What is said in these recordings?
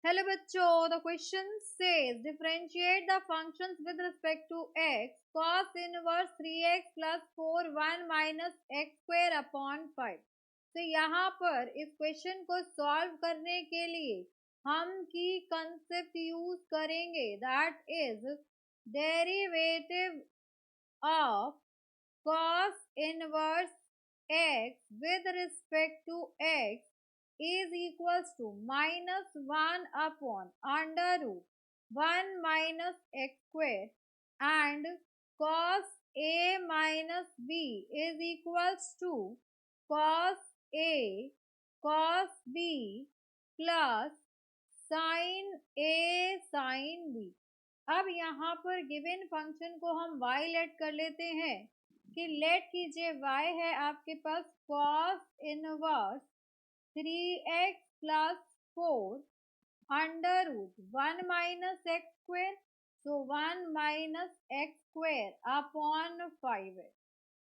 Hello बच्चों, the question says differentiate the functions with respect to x cos inverse 3x plus 4 1 minus x square upon 5। तो यहाँ पर इस question को solve करने के लिए हम की कंसेप्ट यूज करेंगे, that is derivative of cos inverse x with respect to x is equals to minus 1 upon under root 1 minus x square, and cos a minus b is equals to cos a cos b plus sin a sin b। अब यहाँ पर given function को हम y late कर लेते हैं कि late कीजिए y है आपके पास cos inverse 3x plus 4 under root 1 minus x square, so 1 minus x square upon 5 है।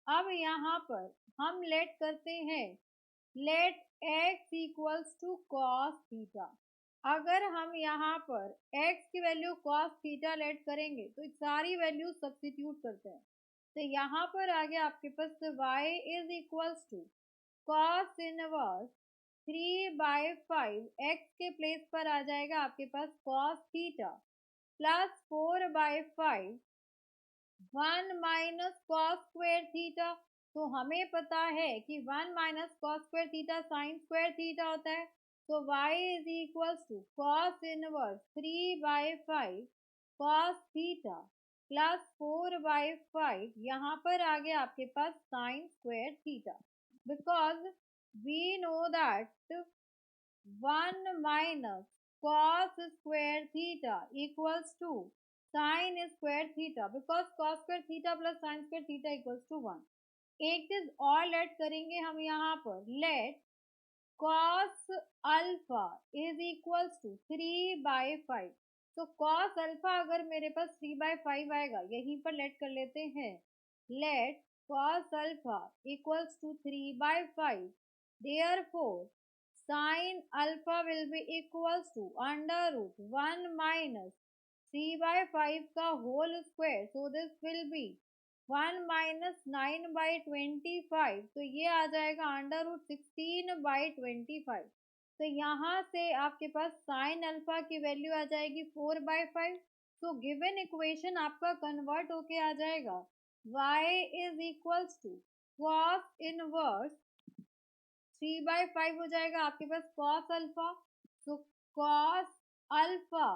अब यहाँ पर हम लेट करते हैं let x equals to cos theta. अगर हम यहाँ पर x की वैल्यू cos थीटा लेट करेंगे तो सारी वैल्यू सब्स्टिट्यूट करते हैं, तो यहाँ पर आगे आपके पास y is equals to cos inverse 3/5, x के प्लेस पर आ जाएगा आपके पास cos theta plus 4/5 1 minus cos square theta. तो हमें पता है कि 1 minus cos square theta sine square theta होता है, तो y is equals to cos inverse 3/5 cos theta plus 4/5, यहाँ पर आ गया आपके पास sine square theta, because we know that 1 minus cos square theta equals to sine square theta, because cos square theta plus sine square theta equals to 1। एक चीज और let करेंगे हम यहाँ पर, let cos alpha is equals to 3/5। तो cos alpha अगर मेरे पास 3/5 आएगा, यहीं पर लेट कर लेते हैं, let cos alpha equals to 3/5, therefore sin alpha will be equals to under root 1 minus 3/5 का whole square, so this will be 1 minus 9/25, तो ये आ जाएगा अंडर रूट 16/25। तो यहाँ से आपके पास साइन अल्फा की वैल्यू आ जाएगी 4/5। तो गिवन इक्वेशन आपका कन्वर्ट होके आ जाएगा y is equals to cos inverse 3/5 हो जाएगा आपके पास cos अल्फा, तो cos alpha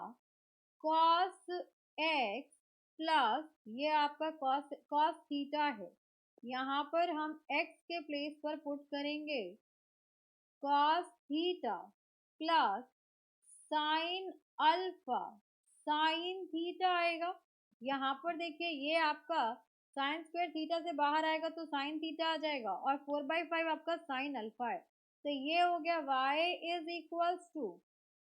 cos x plus ये आपका cos थीटा है, यहाँ पर हम x के प्लेस पर पुट करेंगे cos theta plus sine alpha sine theta आएगा। यहाँ पर देखिए ये आपका साइन स्क्वायर थीटा से बाहर आएगा तो साइन थीटा आ जाएगा, और 4/5 आपका साइन अल्फा है, तो ये हो गया y is equals to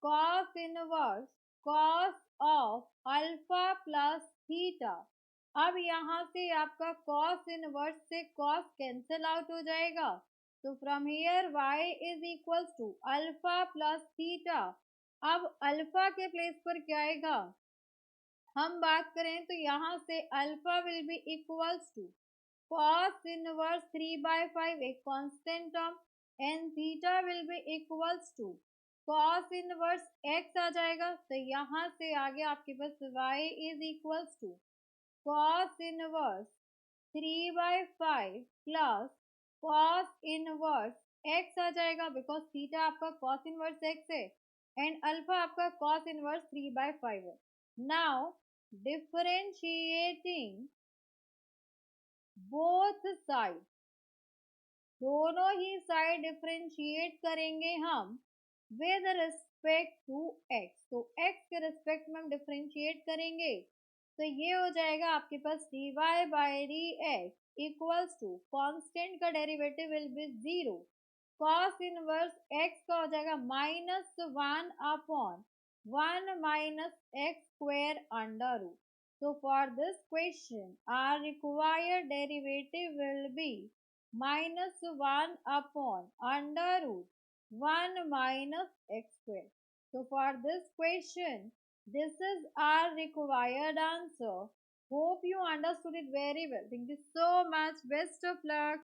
cos inverse cos of alpha plus theta. अब यहाँ से आपका cos इनवर्स से cos कैंसिल आउट हो जाएगा, तो from here y is equals to alpha plus theta. अब अल्फा के प्लेस पर क्या आएगा, हम बात करें तो यहाँ से alpha will be equals to cos inverse 3/5, एक constant term, and theta will be equals to cos inverse x आ जाएगा, तो यहाँ से आगे आपके पास y is equals to cos inverse 3/5 plus cos inverse x आ जाएगा, बिकॉज थीटा आपका cos इनवर्स x है एंड अल्फा आपका cos इनवर्स 3/5 है। नाउ डिफरेंशिएटिंग बोथ साइड, दोनों ही साइड डिफरेंशिएट करेंगे हम विद रिस्पेक्ट टू x, तो x के रिस्पेक्ट में हम डिफरेंशिएट करेंगे, तो ये हो जाएगा आपके पास dy by d x equals to constant का derivative will be 0, cos inverse x का हो जाएगा -1 upon 1 minus x square under root. So for this question our required derivative will be -1 upon under root 1 minus x square। So for this question, this is our required answer. Hope you understood it very well. Thank you so much. Best of luck.